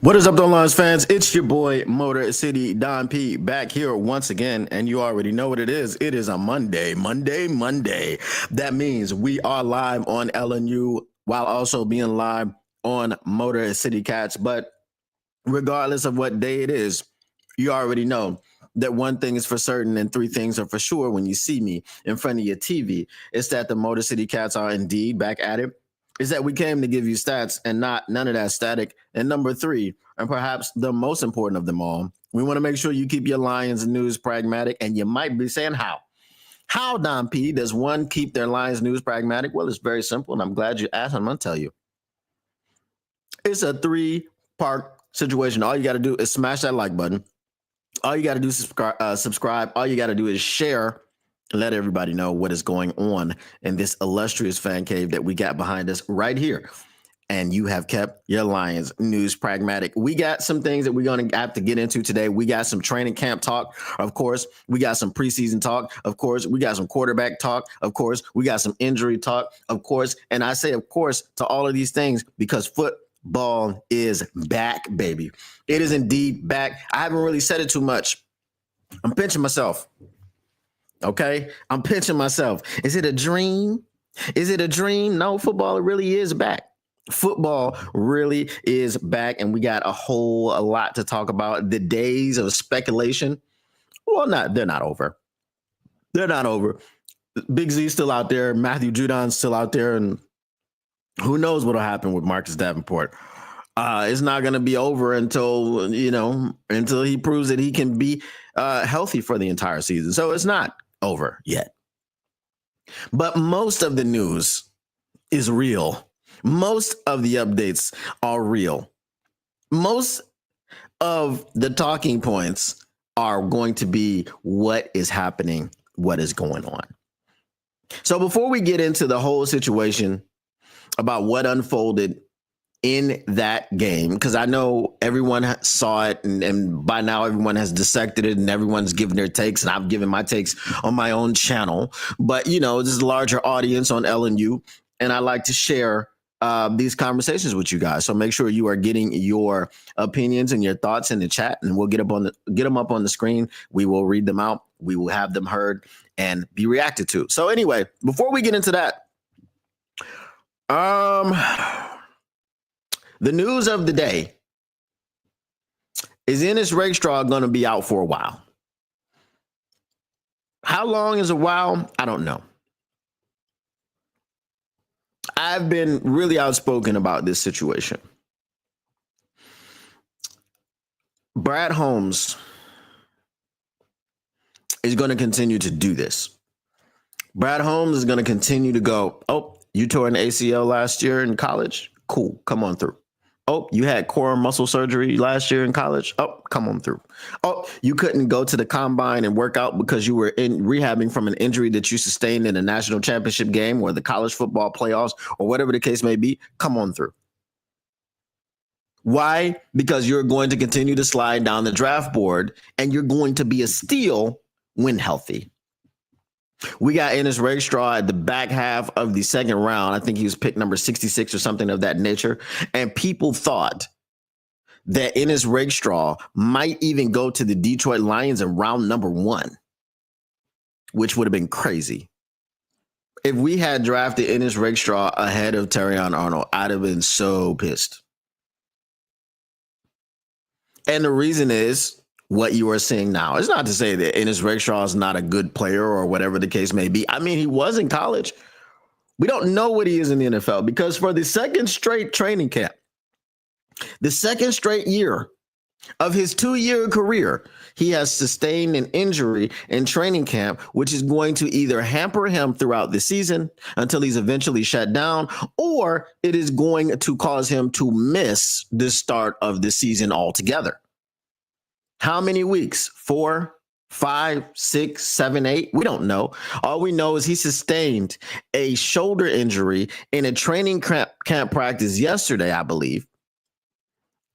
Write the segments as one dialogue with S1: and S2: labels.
S1: What is up, Don't Lines fans? It's your boy Motor City Don P back here once again, and you already know what it is. It is a Monday. That means we are live on LNU while also being live on Motor City Cats. But regardless of what day it is, you already know that one thing is for certain and three things are for sure when you see me in front of your TV. It's that the Motor City Cats are indeed back at it. Is that we came to give you stats and not none of that static. And number three, and perhaps the most important of them all, we want to make sure you keep your Lions news pragmatic. And you might be saying, how? How, Don P, does one keep their Lions news pragmatic? Well, it's very simple, and I'm glad you asked. I'm going to tell you. It's a three-part situation. All you got to do is smash that like button. All you got to do is subscribe. All you got to do is share. Let everybody know what is going on in this illustrious fan cave that we got behind us right here. And you have kept your Lions news pragmatic. We got some things that we're going to have to get into today. We got some training camp talk. Of course, we got some preseason talk. Of course, we got some quarterback talk. Of course, we got some injury talk. Of course, and I say, of course, to all of these things because football is back, baby. It is indeed back. I haven't really said it too much. I'm pinching myself. Okay, I'm pinching myself. Is it a dream? Is it a dream? No, football really is back. Football really is back, and we got a lot to talk about. The days of speculation, well, they're not over. They're not over. Big Z's still out there. Matthew Judon's still out there, and who knows what'll happen with Marcus Davenport. It's not going to be over until he proves that he can be healthy for the entire season. So it's not over yet. But most of the news is real. Most of the updates are real. Most of the talking points are going to be what is happening, what is going on. So before we get into the whole situation about what unfolded in that game, because I know everyone saw it and by now everyone has dissected it and everyone's given their takes, and I've given my takes on my own channel. But, this is a larger audience on LNU, and I like to share these conversations with you guys. So make sure you are getting your opinions and your thoughts in the chat, and we'll get them up on the screen. We will read them out. We will have them heard and be reacted to. So anyway, before we get into that, the news of the day is Ennis Rakestraw going to be out for a while. How long is a while? I don't know. I've been really outspoken about this situation. Brad Holmes is going to continue to do this. Brad Holmes is going to continue to go, oh, you tore an ACL last year in college? Cool, come on through. Oh, you had core muscle surgery last year in college? Oh, come on through. Oh, you couldn't go to the combine and work out because you were rehabbing from an injury that you sustained in a national championship game or the college football playoffs or whatever the case may be. Come on through. Why? Because you're going to continue to slide down the draft board and you're going to be a steal when healthy. We got Ennis Rakestraw at the back half of the second round. I think he was pick number 66 or something of that nature. And people thought that Ennis Rakestraw might even go to the Detroit Lions in round number 1, which would have been crazy. If we had drafted Ennis Rakestraw ahead of Terrion Arnold, I'd have been so pissed. And the reason is what you are seeing now. It's not to say that Ennis Rakestraw is not a good player or whatever the case may be. I mean, he was in college. We don't know what he is in the NFL because for the second straight training camp, the second straight year of his 2-year career, he has sustained an injury in training camp, which is going to either hamper him throughout the season until he's eventually shut down, or it is going to cause him to miss the start of the season altogether. How many weeks? 4, 5, 6, 7, 8? We don't know. All we know is he sustained a shoulder injury in a training camp practice yesterday, I believe,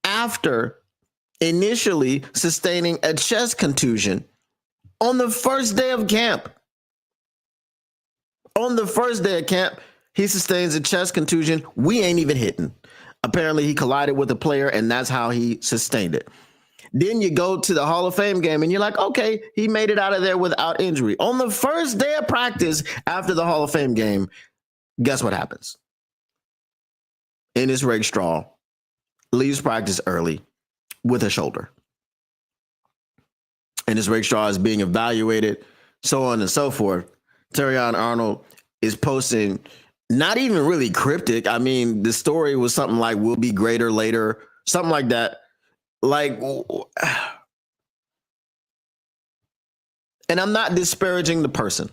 S1: after initially sustaining a chest contusion on the first day of camp. On the first day of camp, he sustains a chest contusion. We ain't even hitting. Apparently, he collided with a player, and that's how he sustained it. Then you go to the Hall of Fame game, and you're like, okay, he made it out of there without injury. On the first day of practice after the Hall of Fame game, guess what happens? Ennis Rakestraw leaves practice early with a shoulder. Ennis Rakestraw is being evaluated, so on and so forth. Terrion Arnold is posting, not even really cryptic. I mean, the story was something like, "We'll be greater later," something like that. Like, and I'm not disparaging the person.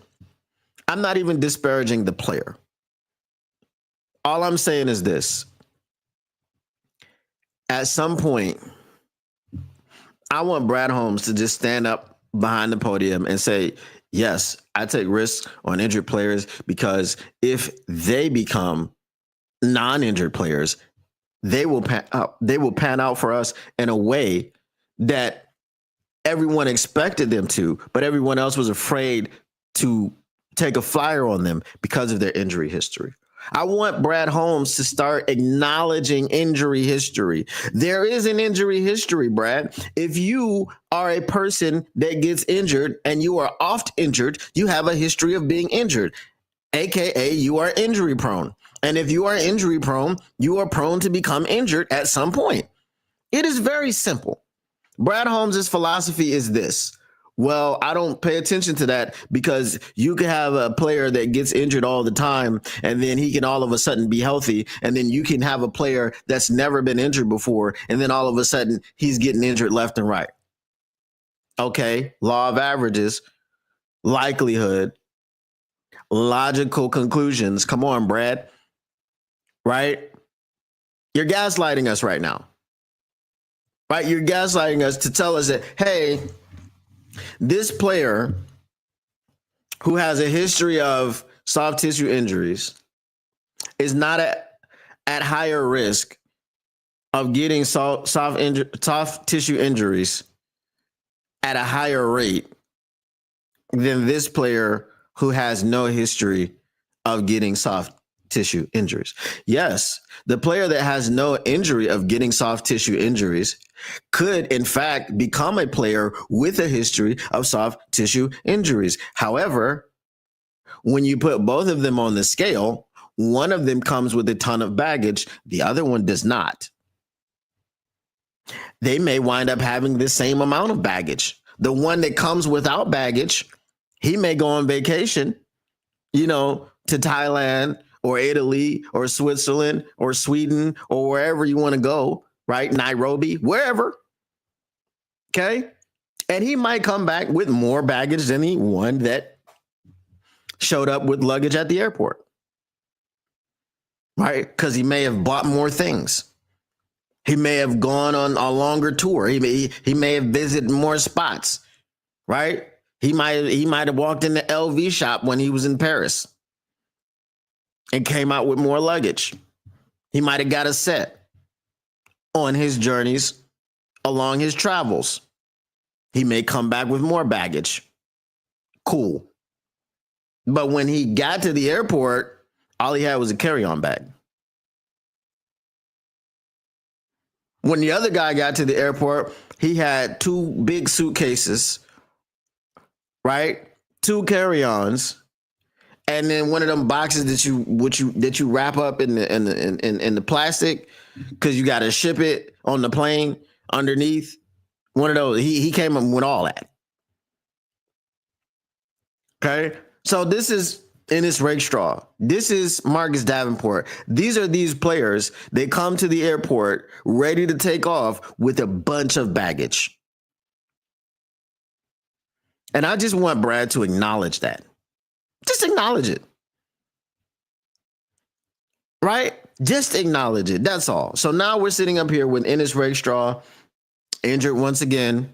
S1: I'm not even disparaging the player. All I'm saying is this. At some point, I want Brad Holmes to just stand up behind the podium and say, yes, I take risks on injured players because if they become non-injured players, they will pan out for us in a way that everyone expected them to, but everyone else was afraid to take a flyer on them because of their injury history. I want Brad Holmes to start acknowledging injury history. There is an injury history, Brad. If you are a person that gets injured and you are oft injured, you have a history of being injured, AKA you are injury prone. And if you are injury prone, you are prone to become injured at some point. It is very simple. Brad Holmes' philosophy is this. Well, I don't pay attention to that because you can have a player that gets injured all the time and then he can all of a sudden be healthy. And then you can have a player that's never been injured before. And then all of a sudden he's getting injured left and right. Okay. Law of averages, likelihood, logical conclusions. Come on, Brad. Right? You're gaslighting us right now. Right? You're gaslighting us to tell us that, hey, this player who has a history of soft tissue injuries is not at higher risk of getting soft tissue injuries at a higher rate than this player who has no history of getting soft tissue injuries. Yes, the player that has no injury of getting soft tissue injuries could, in fact, become a player with a history of soft tissue injuries. However, when you put both of them on the scale, one of them comes with a ton of baggage, the other one does not. They may wind up having the same amount of baggage. The one that comes without baggage, he may go on vacation, to Thailand or Italy or Switzerland or Sweden or wherever you want to go, right? Nairobi, wherever. Okay. And he might come back with more baggage than the one that showed up with luggage at the airport, right? Because he may have bought more things. He may have gone on a longer tour. He may have visited more spots, right? He might have walked in the LV shop when he was in Paris and came out with more luggage. He might have got a set on his journeys along his travels. He may come back with more baggage. Cool. But when he got to the airport, all he had was a carry-on bag. When the other guy got to the airport, he had 2 big suitcases, right? 2 carry-ons, and then one of them boxes that you wrap up in the plastic because you got to ship it on the plane underneath. One of those. He came up with all that. Okay, so this is Ennis Rakestraw. This is Marcus Davenport. These are these players. They come to the airport ready to take off with a bunch of baggage. And I just want Brad to acknowledge that. Just acknowledge it. Right? Just acknowledge it. That's all. So now we're sitting up here with Ennis Rakestraw, injured once again.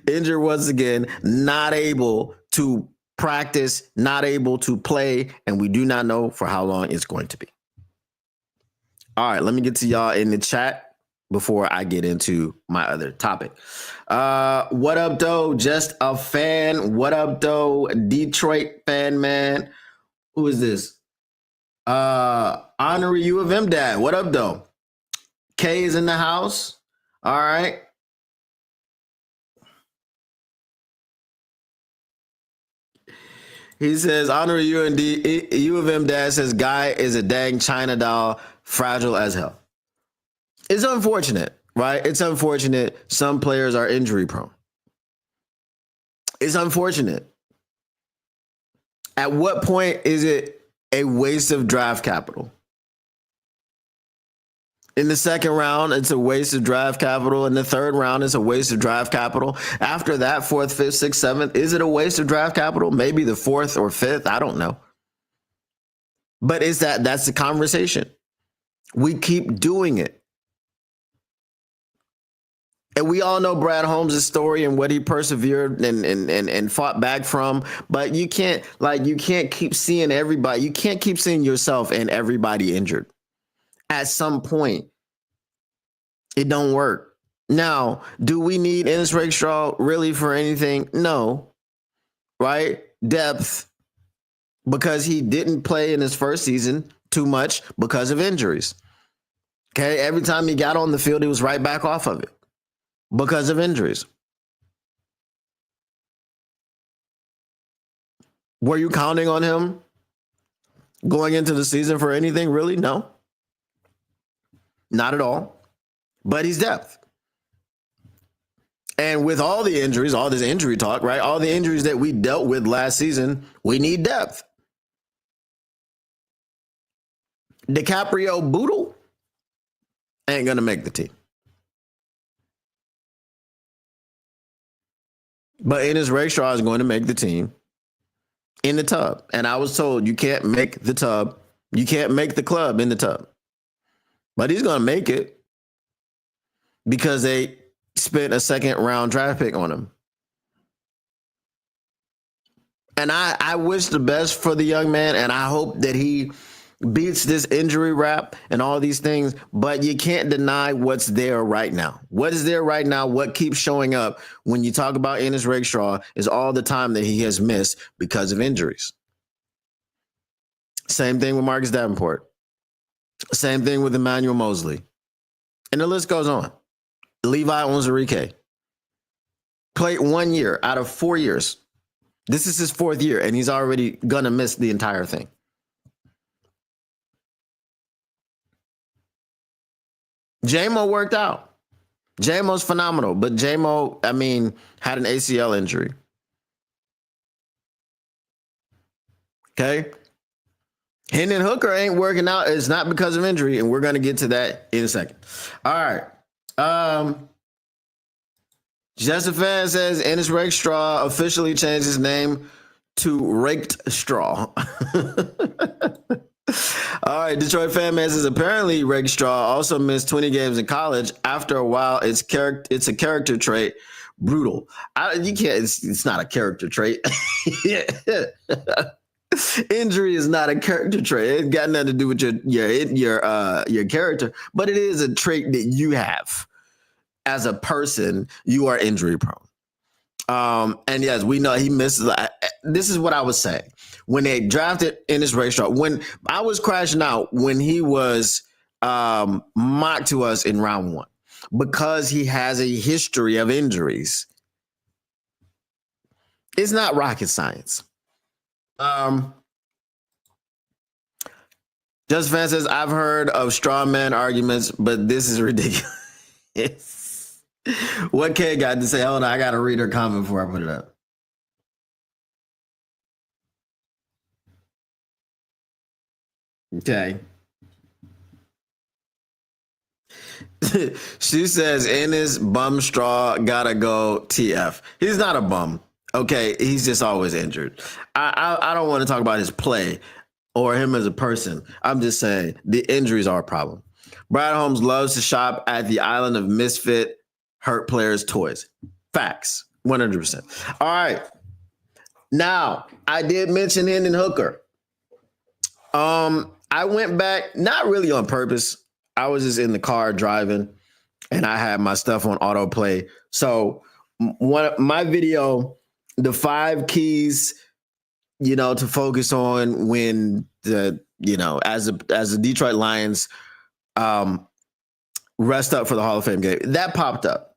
S1: Injured once again, not able to practice, not able to play, and we do not know for how long it's going to be. All right, let me get to y'all in the chat before I get into my other topic. What up, though? Just a fan. What up, though? Detroit fan, man. Who is this? Honorary U of M dad. What up, though? K is in the house. All right. He says, honorary U of M dad says, guy is a dang China doll, fragile as hell. It's unfortunate, right? It's unfortunate. Some players are injury prone. It's unfortunate. At what point is it a waste of draft capital? In the second round, it's a waste of draft capital. In the third round, it's a waste of draft capital. After that, fourth, fifth, sixth, seventh, is it a waste of draft capital? Maybe the fourth or fifth. I don't know. But that's the conversation. We keep doing it. And we all know Brad Holmes' story and what he persevered and fought back from. But you can't keep seeing everybody. You can't keep seeing yourself and everybody injured. At some point, it don't work. Now, do we need Ennis Rakestraw really for anything? No. Right? Depth. Because he didn't play in his first season too much because of injuries. Okay? Every time he got on the field, he was right back off of it because of injuries. Were you counting on him going into the season for anything, really? No. Not at all. But he's depth. And with all the injuries, all this injury talk, right? All the injuries that we dealt with last season, we need depth. DiCaprio Boodle ain't going to make the team. But Ennis Rakestraw is going to make the team in the tub. And I was told you can't make the tub. You can't make the club in the tub. But he's going to make it because they spent a second round draft pick on him. And I wish the best for the young man, and I hope that he beats this injury rap and all these things, but you can't deny what's there right now. What is there right now, what keeps showing up when you talk about Ennis Rakestraw is all the time that he has missed because of injuries. Same thing with Marcus Davenport. Same thing with Emmanuel Mosley. And the list goes on. Levi Onwuzurike played 1 year out of 4 years. This is his fourth year, and he's already going to miss the entire thing. J-Mo worked out. J-Mo's phenomenal, but J-Mo, had an ACL injury. Okay? Hendon Hooker ain't working out. It's not because of injury, and we're going to get to that in a second. All right. Justin Fan says Ennis Rakestraw officially changed his name to Raked Straw. All right, Detroit Fan Man says apparently Rakestraw also missed 20 games in college. After a while, it's a character trait. Brutal. You can't. It's not a character trait. Injury is not a character trait. It got nothing to do with your character, but it is a trait that you have as a person. You are injury prone. And yes, we know he misses. This is what I was saying when they drafted Ennis Rakestraw. When I was crashing out when he was mocked to us in round 1 because he has a history of injuries. It's not rocket science. Just Fan says, I've heard of straw man arguments, but this is ridiculous. What Kay got to say? Hold on, I got to read her comment before I put it up. Okay. She says, Ennis bum straw gotta go TF. He's not a bum. Okay, he's just always injured. I don't want to talk about his play or him as a person. I'm just saying the injuries are a problem. Brad Holmes loves to shop at the island of misfit hurt players' toys. Facts, 100%. All right. Now, I did mention Hendon Hooker. I went back, not really on purpose. I was just in the car driving, and I had my stuff on autoplay. So my video, the 5 keys, to focus on when the as the Detroit Lions rest up for the Hall of Fame game. That popped up.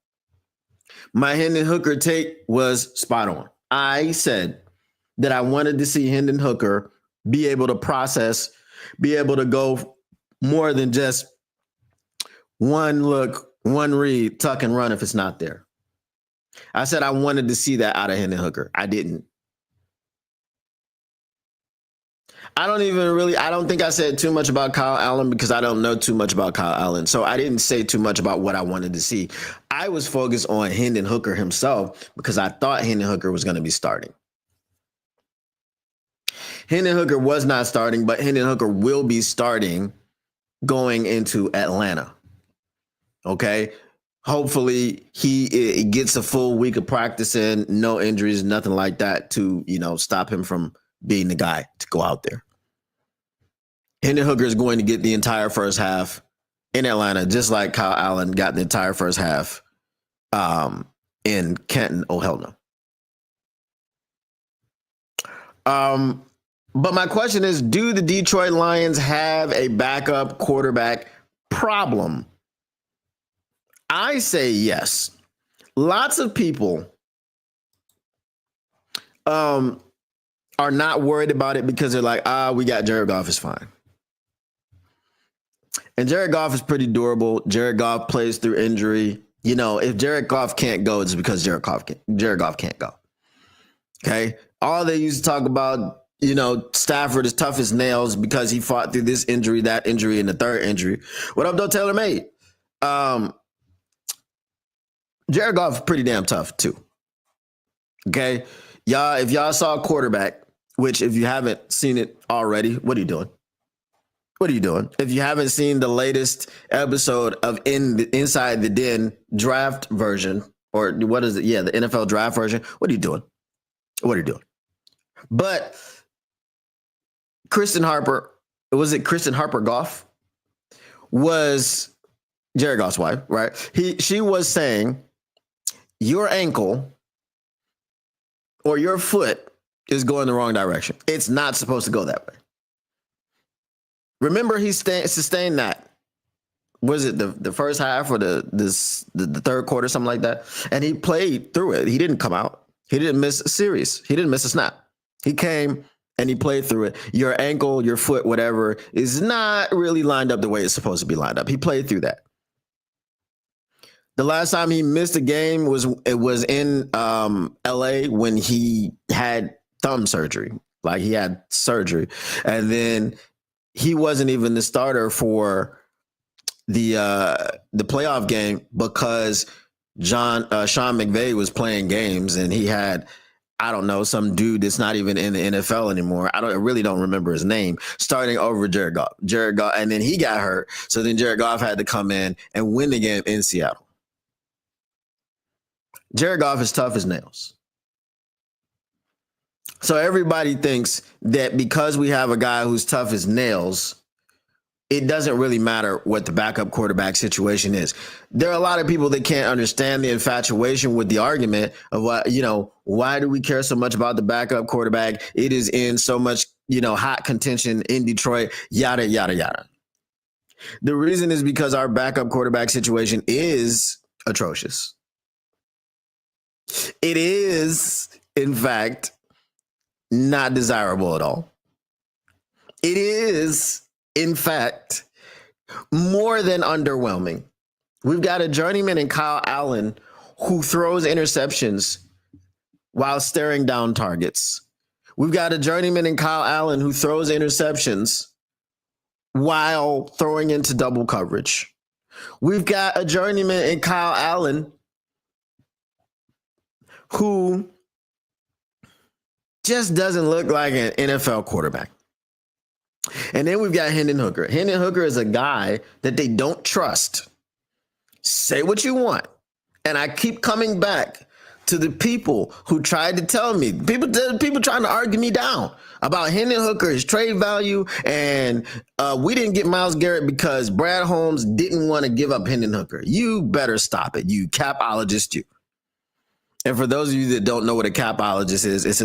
S1: My Hendon Hooker take was spot on. I said that I wanted to see Hendon Hooker be able to process, be able to go more than just one look, one read, tuck and run if it's not there. I said I wanted to see that out of Hendon Hooker. I didn't. I don't think I said too much about Kyle Allen because I don't know too much about Kyle Allen. So I didn't say too much about what I wanted to see. I was focused on Hendon Hooker himself because I thought Hendon Hooker was going to be starting. Hendon Hooker was not starting, but Hendon Hooker will be starting going into Atlanta. Okay? Hopefully he gets a full week of practice in, no injuries, nothing like that to, stop him from being the guy to go out there. Hendon Hooker is going to get the entire first half in Atlanta, just like Kyle Allen got the entire first half in Canton. Oh, hell no. But my question is, do the Detroit Lions have a backup quarterback problem? I say yes. Lots of people are not worried about it because they're like, we got Jared Goff, is fine. And Jared Goff is pretty durable. Jared Goff plays through injury. If Jared Goff can't go, it's because Jared Goff can't go. Okay? All they used to talk about, Stafford is tough as nails because he fought through this injury, that injury, and the third injury. What up, though, Taylor Made? Jared Goff is pretty damn tough, too. Okay? Y'all, if y'all saw a quarterback, which if you haven't seen it already, what are you doing? What are you doing? If you haven't seen the latest episode of Inside the Den draft version, or what is it? Yeah, the NFL draft version. What are you doing? What are you doing? But Kristen Harper Goff was Jared Goff's wife, right? She was saying your ankle or your foot is going the wrong direction. It's not supposed to go that way. Remember, he sustained that. Was it the first half or the third quarter, something like that? And he played through it. He didn't come out. He didn't miss a series. He didn't miss a snap. He came and he played through it. Your ankle, your foot, whatever, is not really lined up the way it's supposed to be lined up. He played through that. The last time he missed a game was in LA when he had thumb surgery. Like, he had surgery. And then he wasn't even the starter for the playoff game because Sean McVay was playing games and he had, I don't know, some dude that's not even in the NFL anymore. I really don't remember his name, starting over Jared Goff. And then he got hurt. So then Jared Goff had to come in and win the game in Seattle. Jared Goff is tough as nails. So everybody thinks that because we have a guy who's tough as nails, it doesn't really matter what the backup quarterback situation is. There are a lot of people that can't understand the infatuation with the argument of why do we care so much about the backup quarterback? It is in so much, hot contention in Detroit, yada, yada, yada. The reason is because our backup quarterback situation is atrocious. It is, in fact, not desirable at all. It is, in fact, more than underwhelming. We've got a journeyman in Kyle Allen who throws interceptions while staring down targets. We've got a journeyman in Kyle Allen who throws interceptions while throwing into double coverage. We've got a journeyman in Kyle Allen who just doesn't look like an NFL quarterback. And then we've got Hendon Hooker. Hendon Hooker is a guy that they don't trust. Say what you want. And I keep coming back to the people who tried to tell me, people trying to argue me down about Hendon Hooker, his trade value, and we didn't get Myles Garrett because Brad Holmes didn't want to give up Hendon Hooker. You better stop it, you capologist, you. And for those of you that don't know what a capologist is, it's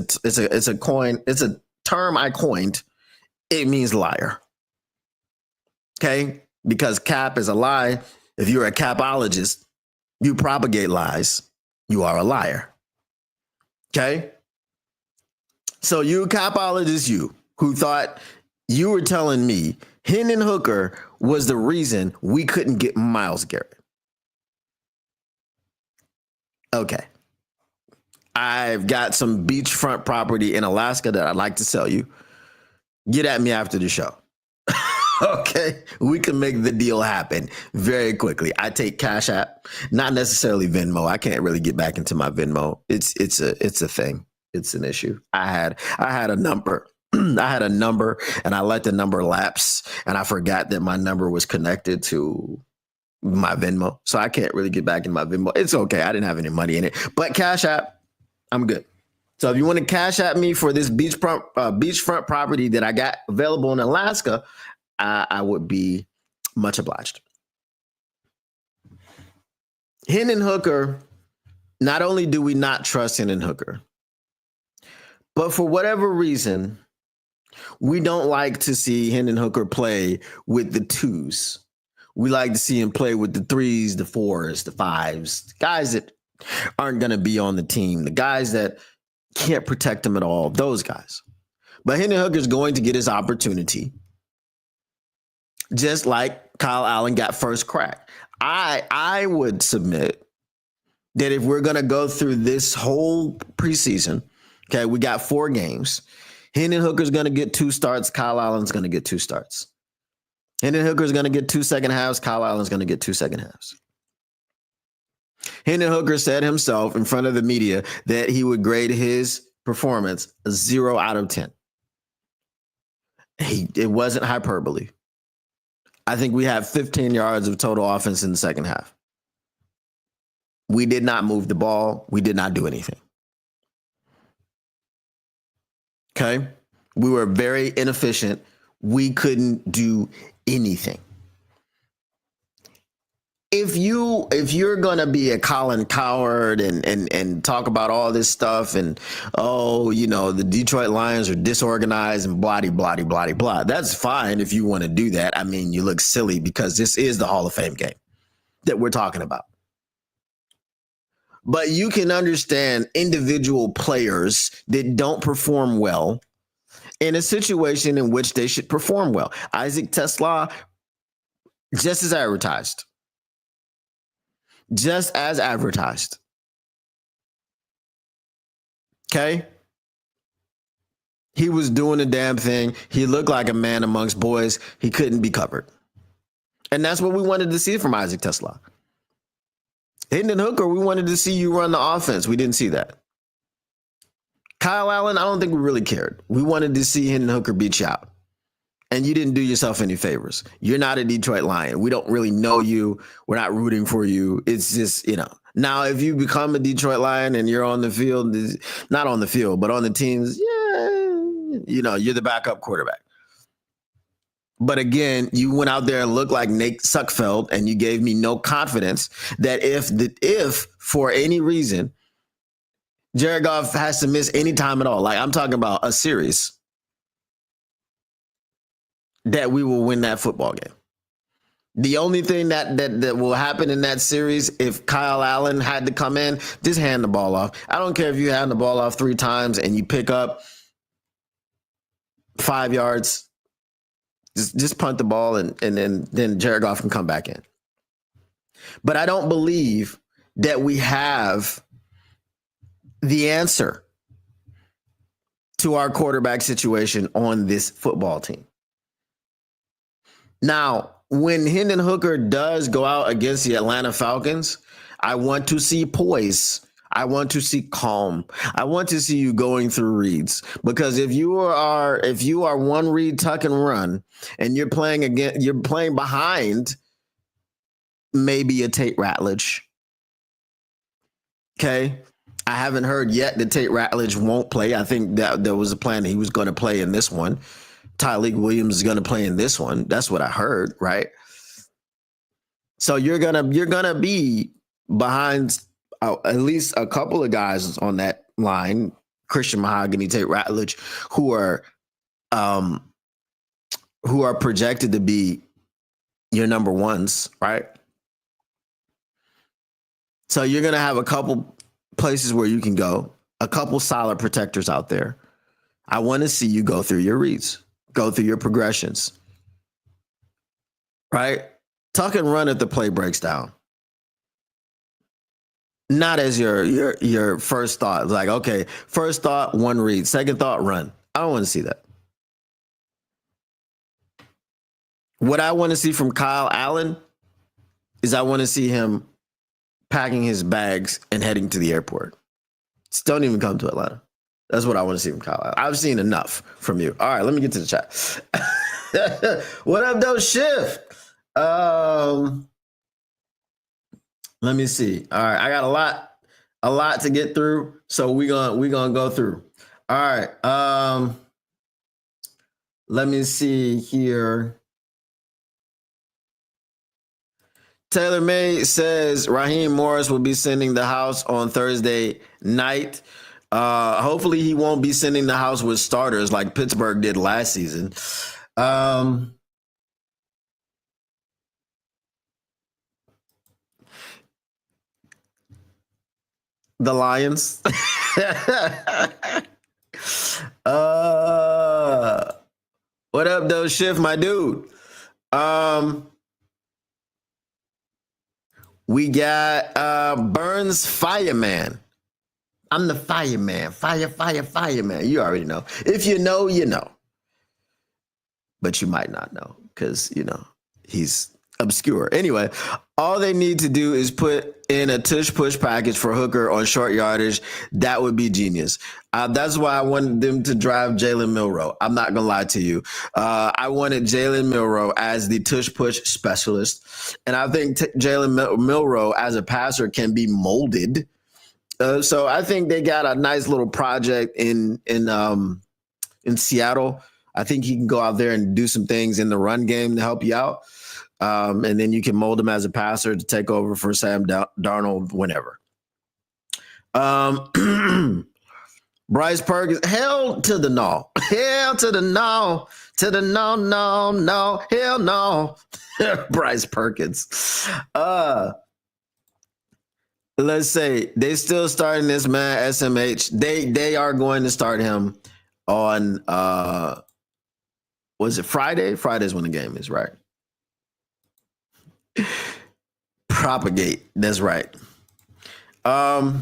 S1: a term I coined. It means liar. Okay? Because cap is a lie. If you're a capologist, you propagate lies. You are a liar. Okay? So you capologist, you who thought you were telling me Hendon Hooker was the reason we couldn't get Myles Garrett. Okay. I've got some beachfront property in Alaska that I'd like to sell you. Get at me after the show. Okay, we can make the deal happen very quickly. I take Cash App, not necessarily Venmo. I can't really get back into my Venmo. It's a thing. It's an issue. I had a number. I had a number and I let the number lapse and I forgot that my number was connected to my Venmo. So I can't really get back in my Venmo. It's okay. I didn't have any money in it, but Cash App, I'm good. So if you want to Cash App me for this beachfront property that I got available in Alaska, I would be much obliged. Hendon Hooker, not only do we not trust Hendon Hooker, but for whatever reason, we don't like to see Hendon Hooker play with the twos. We like to see him play with the threes, the fours, the fives, guys that aren't going to be on the team, the guys that can't protect him at all, those guys. But Hendon Hooker is going to get his opportunity, just like Kyle Allen got first crack. I would submit that if we're going to go through this whole preseason, okay, we got 4 games. Hendon Hooker's going to get 2 starts. Kyle Allen's going to get 2 starts. Hendon Hooker's going to get 2 second halves. Kyle Allen's going to get 2 second halves. Hendon Hooker said himself in front of the media that he would grade his performance a 0 out of 10. It wasn't hyperbole. I think we had 15 yards of total offense in the second half. We did not move the ball. We did not do anything. Okay? We were very inefficient. We couldn't do anything. If you're gonna be a Colin Cowherd and talk about all this stuff and the Detroit Lions are disorganized and blah blah blah blah, that's fine if you want to do that. I mean, you look silly because this is the Hall of Fame game that we're talking about. But you can understand individual players that don't perform well in a situation in which they should perform well. Isaac TeSlaa, just as advertised. Just as advertised. Okay? He was doing the damn thing. He looked like a man amongst boys. He couldn't be covered. And that's what we wanted to see from Isaac TeSlaa. Hendon Hooker, we wanted to see you run the offense. We didn't see that. Kyle Allen, I don't think we really cared. We wanted to see Hendon Hooker beat you out. And you didn't do yourself any favors. You're not a Detroit Lion. We don't really know you. We're not rooting for you. It's just, Now, if you become a Detroit Lion and you're on the field, not on the field, but on the teams, you're the backup quarterback. But again, you went out there and looked like Nate Sudfeld, and you gave me no confidence that if for any reason Jared Goff has to miss any time at all, like I'm talking about a series, that we will win that football game. The only thing that will happen in that series, if Kyle Allen had to come in, just hand the ball off. I don't care if you hand the ball off 3 times and you pick up 5 yards. Just punt the ball and then Jared Goff can come back in. But I don't believe that we have the answer to our quarterback situation on this football team. Now, when Hendon Hooker does go out against the Atlanta Falcons, I want to see poise. I want to see calm. I want to see you going through reads, because if you are one read, tuck and run, and you're playing behind maybe a Tate Ratledge. Okay. I haven't heard yet that Tate Ratledge won't play. I think that there was a plan that he was going to play in this one. Tyleik Williams is going to play in this one. That's what I heard, right? So you're gonna be behind at least a couple of guys on that line, Christian Mahogany, Tate Ratledge, who are projected to be your number ones, right? So you're going to have a couple places where you can go, a couple solid protectors out there. I want to see you go through your reads, go through your progressions, right? Tuck and run if the play breaks down. Not as your first thought. Like, okay, first thought, one read. Second thought, run. I don't want to see that. What I want to see from Kyle Allen is I want to see him packing his bags and heading to the airport. Just don't even come to Atlanta. That's what I want to see from Kyle Allen. I've seen enough from you. All right, let me get to the chat. What up, though, Shift? Let me see. All right, I got a lot to get through, so we gonna go through. All right. Let me see here. Taylor May says Raheem Morris will be sending the house on Thursday night. Hopefully he won't be sending the house with starters like Pittsburgh did last season. The Lions. What up, though, Shift, my dude? We got Burns Fireman. I'm the fireman. Fireman. You already know. If you know, you know. But you might not know because, he's obscure. Anyway, all they need to do is put in a tush push package for Hooker on short yardage. That would be genius. That's why I wanted them to drive Jalen Milroe. I'm not going to lie to you. I wanted Jalen Milroe as the tush push specialist. And I think Jalen Milroe as a passer can be molded. So I think they got a nice little project in Seattle. I think he can go out there and do some things in the run game to help you out. And then you can mold him as a passer to take over for Sam Darnold whenever. Bryce Perkins, hell to the no. Hell to the no. To the no. Hell no. Bryce Perkins. Let's say they still starting this man, SMH. They are going to start him on, was it Friday? Friday's when the game is, right? Propagate. That's right. All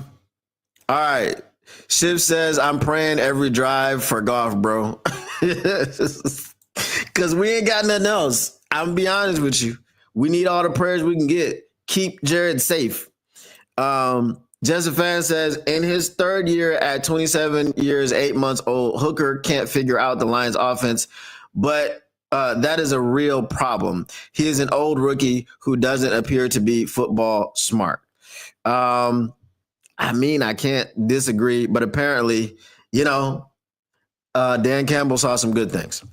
S1: right. Shiv says, I'm praying every drive for golf, bro. Because we ain't got nothing else. I'm going to be honest with you. We need all the prayers we can get. Keep Jared safe. Joseph Fan says, in his third year at 27 years, 8 months old, Hooker can't figure out the Lions offense, but that is a real problem. He is an old rookie who doesn't appear to be football smart. I mean, I can't disagree, but apparently, Dan Campbell saw some good things.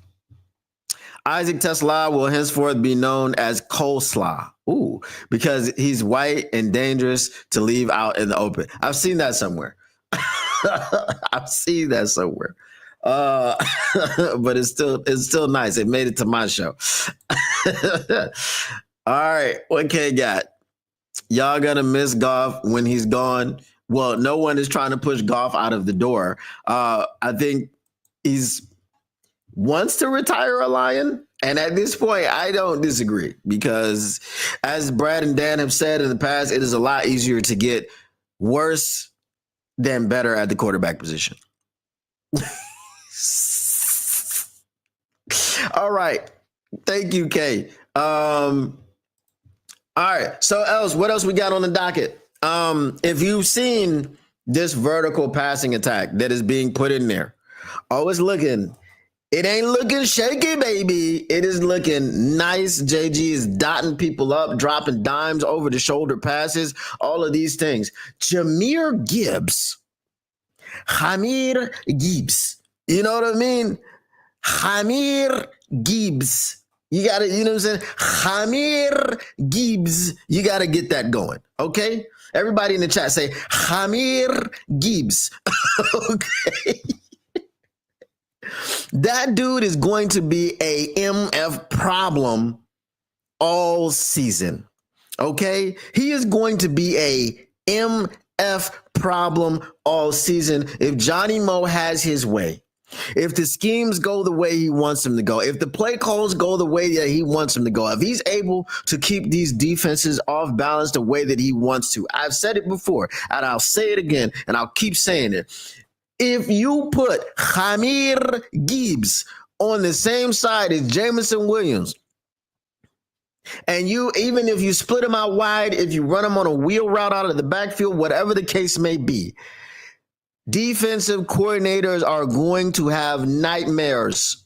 S1: Isaac Tesla will henceforth be known as Coleslaw. Ooh, because he's white and dangerous to leave out in the open. I've seen that somewhere. I've seen that somewhere. But it's still nice. It made it to my show. All right, what K got? Y'all gonna miss Goff when he's gone. Well, no one is trying to push Goff out of the door. I think he's wants to retire a Lion. And at this point, I don't disagree because as Brad and Dan have said in the past, it is a lot easier to get worse than better at the quarterback position. All right. Thank you, Kay. All right. So what else we got on the docket? If you've seen this vertical passing attack that is being put in there, it ain't looking shaky, baby. It is looking nice. JG is dotting people up, dropping dimes over the shoulder passes, all of these things. Jahmyr Gibbs. You know what I mean? Jahmyr Gibbs. You got to, you know what I'm saying? Jahmyr Gibbs. You got to get that going, okay? Everybody in the chat say Jahmyr Gibbs. Okay. That dude is going to be a MF problem all season. Okay? He is going to be a MF problem all season if Johnny Mo has his way. If the schemes go the way he wants them to go, if the play calls go the way that he wants them to go, if he's able to keep these defenses off balance the way that he wants to, I've said it before and I'll say it again and I'll keep saying it. If you put Jahmyr Gibbs on the same side as Jameson Williams, and you, even if you split them out wide, if you run them on a wheel route out of the backfield, whatever the case may be, defensive coordinators are going to have nightmares.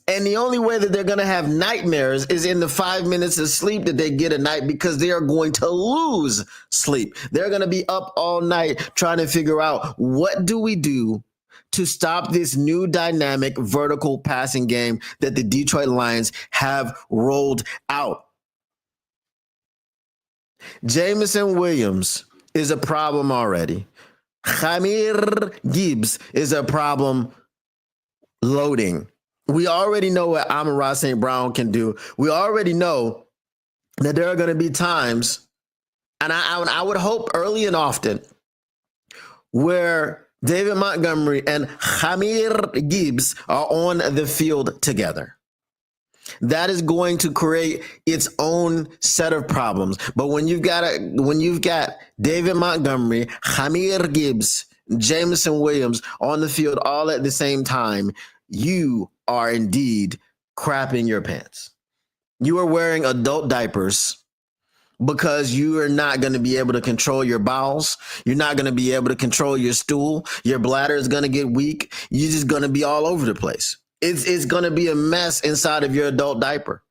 S1: And the only way that they're going to have nightmares is in the 5 minutes of sleep that they get a night, because they are going to lose sleep. They're going to be up all night trying to figure out, what do we do to stop this new dynamic vertical passing game that the Detroit Lions have rolled out? Jameson Williams is a problem already. Jahmyr Gibbs is a problem loading. We already know what Amon-Ra St. Brown can do. We already know that there are going to be times, and I would hope early and often, where David Montgomery and Jahmyr Gibbs are on the field together. That is going to create its own set of problems. But when you've got David Montgomery, Jahmyr Gibbs, Jameson Williams on the field all at the same time, you are indeed crapping your pants. You are wearing adult diapers because you are not going to be able to control your bowels. You're not going to be able to control your stool. Your bladder is going to get weak. You're just going to be all over the place. It's going to be a mess inside of your adult diaper.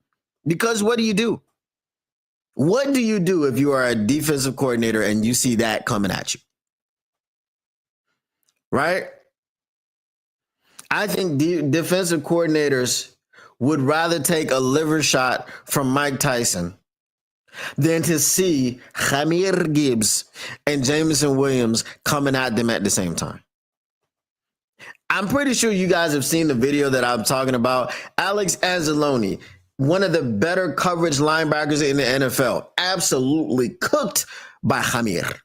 S1: Because what do you do? What do you do if you are a defensive coordinator and you see that coming at you? Right? I think defensive coordinators would rather take a liver shot from Mike Tyson than to see Jahmyr Gibbs and Jameson Williams coming at them at the same time. I'm pretty sure you guys have seen the video that I'm talking about. Alex Anzalone, one of the better coverage linebackers in the NFL, absolutely cooked by Jahmyr.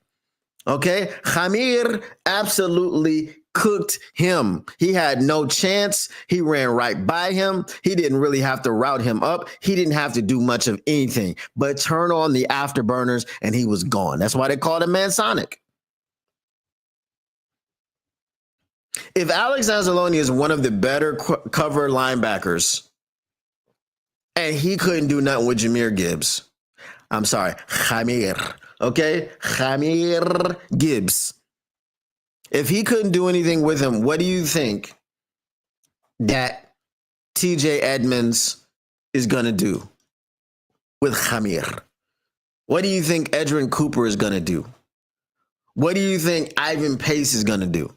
S1: Okay? Jahmyr absolutely cooked him. He had no chance. He ran right by him. He didn't really have to route him up. He didn't have to do much of anything but turn on the afterburners and he was gone. That's why they called him Man Sonic. If Alex Anzalone is one of the better cover linebackers and he couldn't do nothing with Jahmyr Gibbs, I'm sorry, Jahmyr, okay? Jahmyr Gibbs. If he couldn't do anything with him, what do you think that TJ Edmonds is going to do with Jahmyr? What do you think Edgerrin Cooper is going to do? What do you think Ivan Pace is going to do?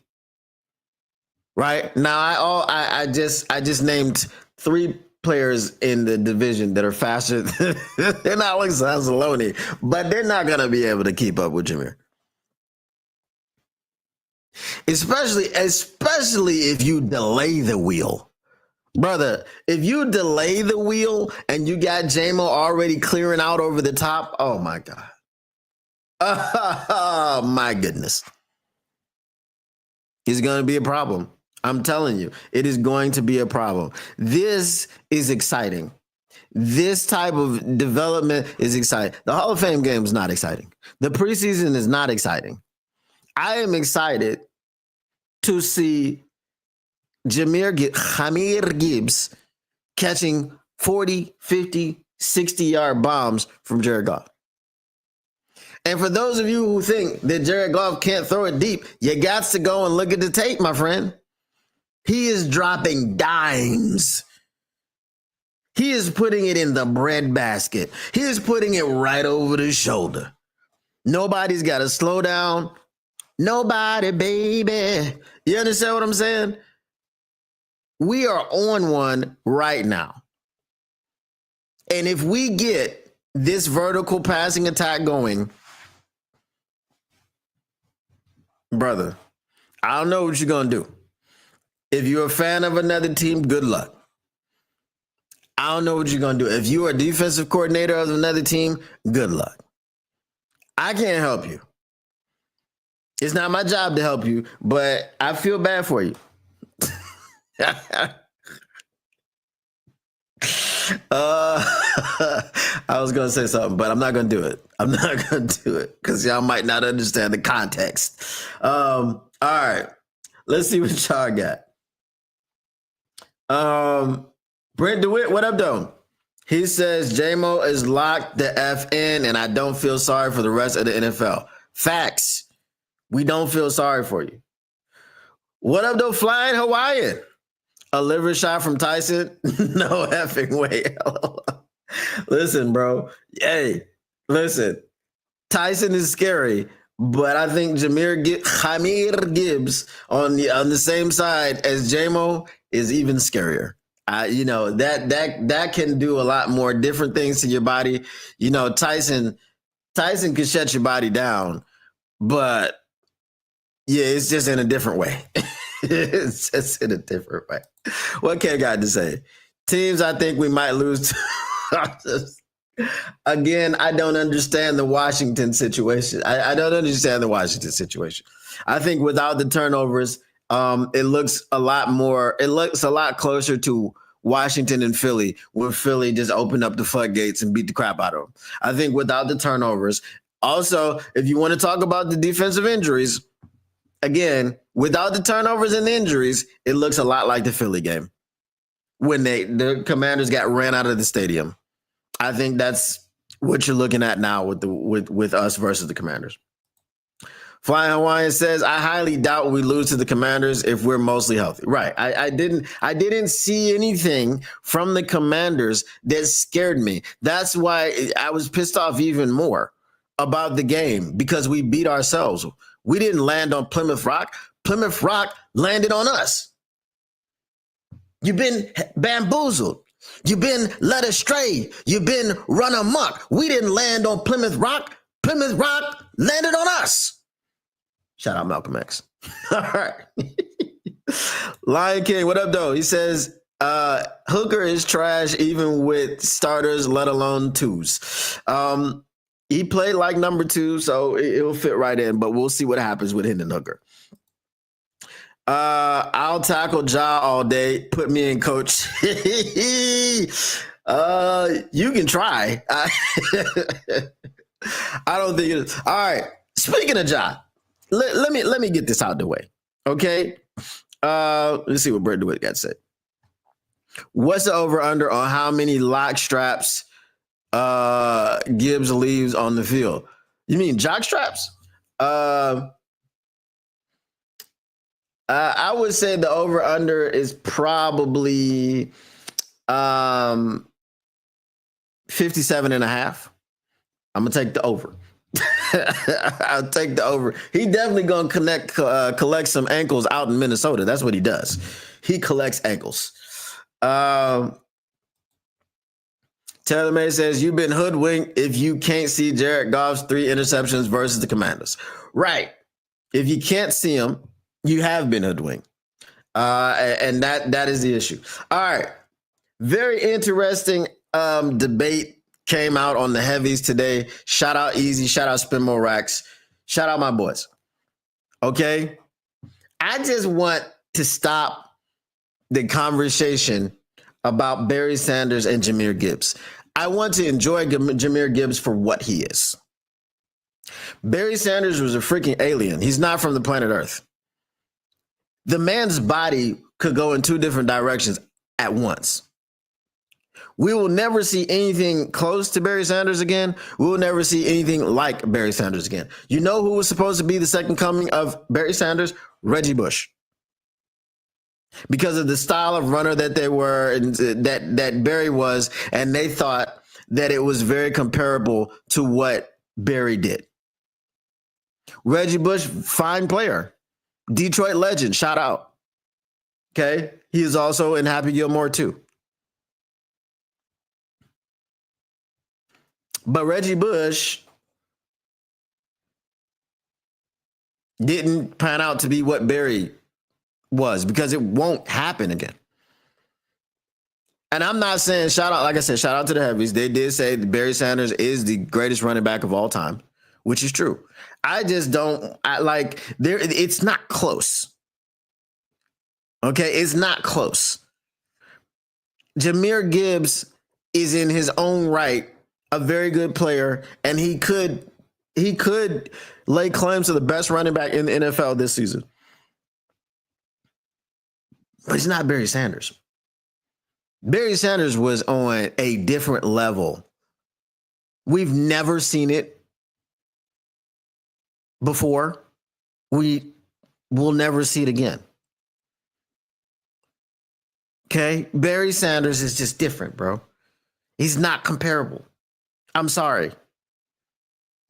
S1: Right now, I just named 3 players in the division that are faster than Alex Anzalone, but they're not going to be able to keep up with Jahmyr. Especially if you delay the wheel. Brother, if you delay the wheel and you got JMO already clearing out over the top, oh my God. Oh my goodness. It's going to be a problem. I'm telling you, it is going to be a problem. This is exciting. This type of development is exciting. The Hall of Fame game is not exciting. The preseason is not exciting. I am excited to see Jahmyr Gibbs catching 40, 50, 60-yard bombs from Jared Goff. And for those of you who think that Jared Goff can't throw it deep, you got to go and look at the tape, my friend. He is dropping dimes. He is putting it in the bread basket. He is putting it right over the shoulder. Nobody's got to slow down. Nobody, baby. You understand what I'm saying? We are on one right now. And if we get this vertical passing attack going, brother, I don't know what you're going to do. If you're a fan of another team, good luck. I don't know what you're going to do. If you are a defensive coordinator of another team, good luck. I can't help you. It's not my job to help you, but I feel bad for you. I was going to say something, but I'm not going to do it. I'm not going to do it because y'all might not understand the context. All right. Let's see what y'all got. Brent DeWitt, what up, though? He says J-Mo is locked the F in, and I don't feel sorry for the rest of the NFL. Facts. We don't feel sorry for you. What up, though, Flying Hawaiian? A liver shot from Tyson? No effing way. Listen, bro. Hey, listen. Tyson is scary, but I think Jahmyr Gibbs on the same side as J-Mo is even scarier. That can do a lot more different things to your body. Tyson can shut your body down, but yeah, it's just in a different way. It's just in a different way. What Ken got to say? Teams I think we might lose to. Again, I don't understand the Washington situation. I don't understand the Washington situation. I think without the turnovers, it looks a lot closer to Washington and Philly when Philly just opened up the floodgates and beat the crap out of them. I think without the turnovers. Also, if you want to talk about the defensive injuries, again, without the turnovers and the injuries, it looks a lot like the Philly game when the Commanders got ran out of the stadium. I think that's what you're looking at now with us versus the Commanders. Flying Hawaiian says, I highly doubt we lose to the Commanders if we're mostly healthy. Right. I didn't see anything from the Commanders that scared me. That's why I was pissed off even more about the game because we beat ourselves. We didn't land on Plymouth Rock. Plymouth Rock landed on us. You've been bamboozled. You've been led astray. You've been run amok. We didn't land on Plymouth Rock. Plymouth Rock landed on us. Shout out Malcolm X. All right. Lion King, what up, though? He says, Hooker is trash even with starters, let alone twos. He played like number 2, so it'll fit right in, but we'll see what happens with Hendon Hooker. I'll tackle Ja all day. Put me in, coach. You can try. I don't think it is. All right. Speaking of Ja, let me get this out the way. Okay. Let's see what Brett DeWitt got to say. What's the over-under on how many lock straps Gibbs leaves on the field? You mean jock straps? I would say the over-under is probably 57 and a half. I'm going to take the over. I'll take the over. He definitely going to collect some ankles out in Minnesota. That's what he does. He collects ankles. Taylor May says, you've been hoodwinked if you can't see Jared Goff's 3 interceptions versus the Commanders. Right. If you can't see him, you have been hoodwinked. And that is the issue. All right. Very interesting debate came out on the heavies today. Shout out Easy. Shout out Spin More Racks. Shout out my boys. Okay. I just want to stop the conversation about Barry Sanders and Jahmyr Gibbs. I want to enjoy Jahmyr Gibbs for what he is. Barry Sanders was a freaking alien. He's not from the planet Earth. The man's body could go in 2 different directions at once. We will never see anything close to Barry Sanders again. We will never see anything like Barry Sanders again. You know who was supposed to be the second coming of Barry Sanders? Reggie Bush. Because of the style of runner that they were and that Barry was, and they thought that it was very comparable to what Barry did. Reggie Bush, fine player. Detroit legend, shout out. Okay. He is also in Happy Gilmore too. But Reggie Bush didn't pan out to be what Barry was because it won't happen again. And I'm not saying shout out, like I said, shout out to the heavies. They did say that Barry Sanders is the greatest running back of all time, which is true. I just don't like there. It's not close. Okay, it's not close. Jahmyr Gibbs is in his own right a very good player, and he could lay claims to the best running back in the NFL this season. But he's not Barry Sanders. Barry Sanders was on a different level. We've never seen it before. We will never see it again. Okay? Barry Sanders is just different, bro. He's not comparable. I'm sorry.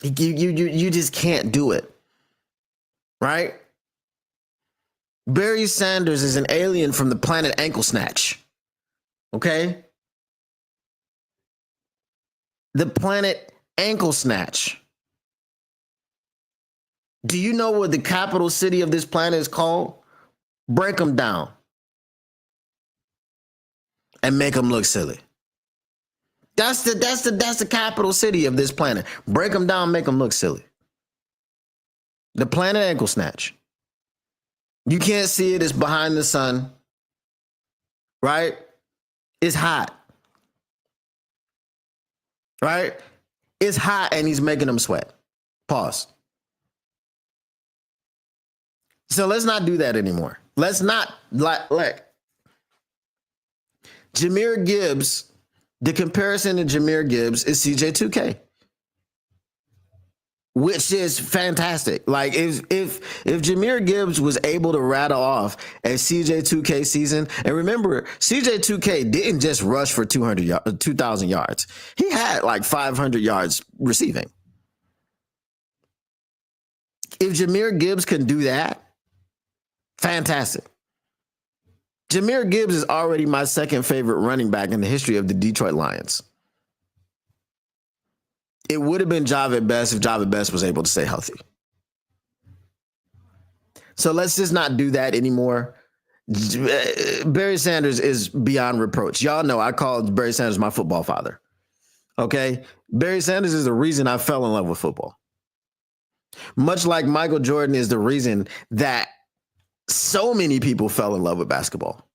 S1: You just can't do it. Right? Barry Sanders is an alien from the planet Ankle Snatch. Okay? The planet Ankle Snatch. Do you know what the capital city of this planet is called? Break them down. And make them look silly. That's the capital city of this planet. Break them down, make them look silly. The planet Ankle Snatch. You can't see it. It's behind the sun. Right? It's hot. Right? It's hot and he's making them sweat. Pause. So let's not do that anymore. Let's not like Jahmyr Gibbs. The comparison to Jahmyr Gibbs is CJ2K, which is fantastic. Like if Jahmyr Gibbs was able to rattle off a CJ2K season, and remember, CJ2K didn't just rush for 2,000 yards. He had like 500 yards receiving. If Jahmyr Gibbs can do that, fantastic. Jahmyr Gibbs is already my second favorite running back in the history of the Detroit Lions. It would have been Jahvid Best if Jahvid Best was able to stay healthy. So let's just not do that anymore. Barry Sanders is beyond reproach. Y'all know I call Barry Sanders my football father. Okay? Barry Sanders is the reason I fell in love with football. Much like Michael Jordan is the reason that so many people fell in love with basketball.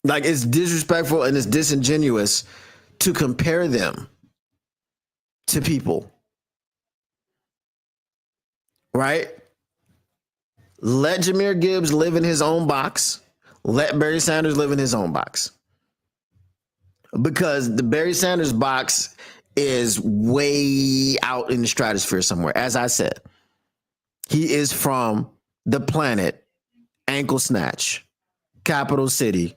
S1: Like, it's disrespectful and it's disingenuous to compare them to people. Right? Let Jahmyr Gibbs live in his own box. Let Barry Sanders live in his own box. Because the Barry Sanders box is way out in the stratosphere somewhere. As I said, he is from the planet Ankle Snatch, capital city.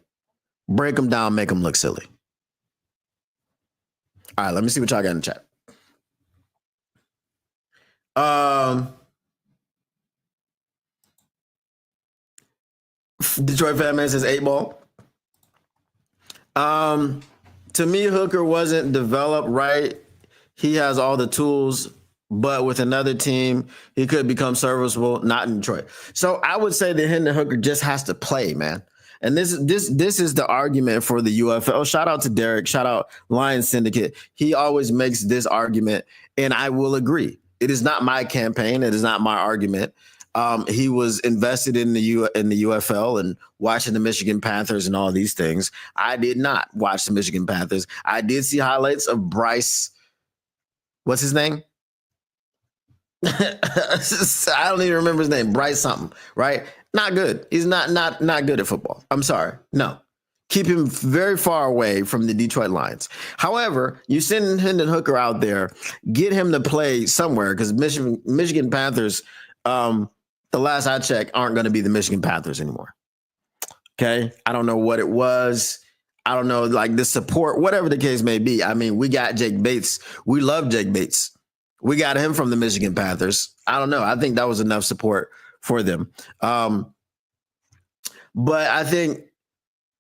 S1: Break them down, make them look silly. All right, let me see what y'all got in the chat. Detroit Fan Man says 8-ball. To me, Hooker wasn't developed right. He has all the tools, but with another team, he could become serviceable, not in Detroit. So I would say that Hendon Hooker just has to play, man. And this is the argument for the UFL. Shout out to Derek. Shout out Lions Syndicate. He always makes this argument, and I will agree. It is not my campaign. It is not my argument. He was invested in the UFL and watching the Michigan Panthers and all these things. I did not watch the Michigan Panthers. I did see highlights of Bryce. What's his name? I don't even remember his name. Bryce something, right? Not good. He's not good at football. I'm sorry. No. Keep him very far away from the Detroit Lions. However, you send Hendon Hooker out there, get him to play somewhere, because Michigan Panthers, the last I checked, aren't going to be the Michigan Panthers anymore. Okay? I don't know what it was. I don't know, like the support, whatever the case may be. I mean, we got Jake Bates. We love Jake Bates. We got him from the Michigan Panthers. I don't know. I think that was enough support for them. But I think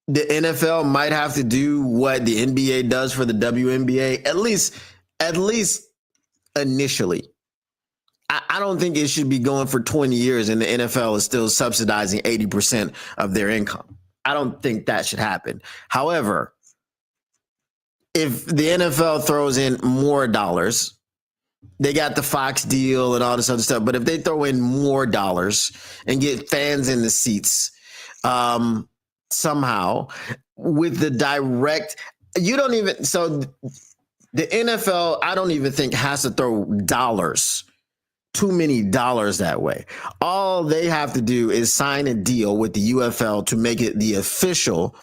S1: the NFL might have to do what the NBA does for the WNBA, at least initially. I don't think it should be going for 20 years and the NFL is still subsidizing 80% of their income. I don't think that should happen. However, if the NFL throws in more dollars, they got the Fox deal and all this other stuff. But if they throw in more dollars and get fans in the seats, somehow with the direct, you don't even, so the NFL, I don't even think has to throw dollars, too many dollars that way. All they have to do is sign a deal with the UFL to make it the official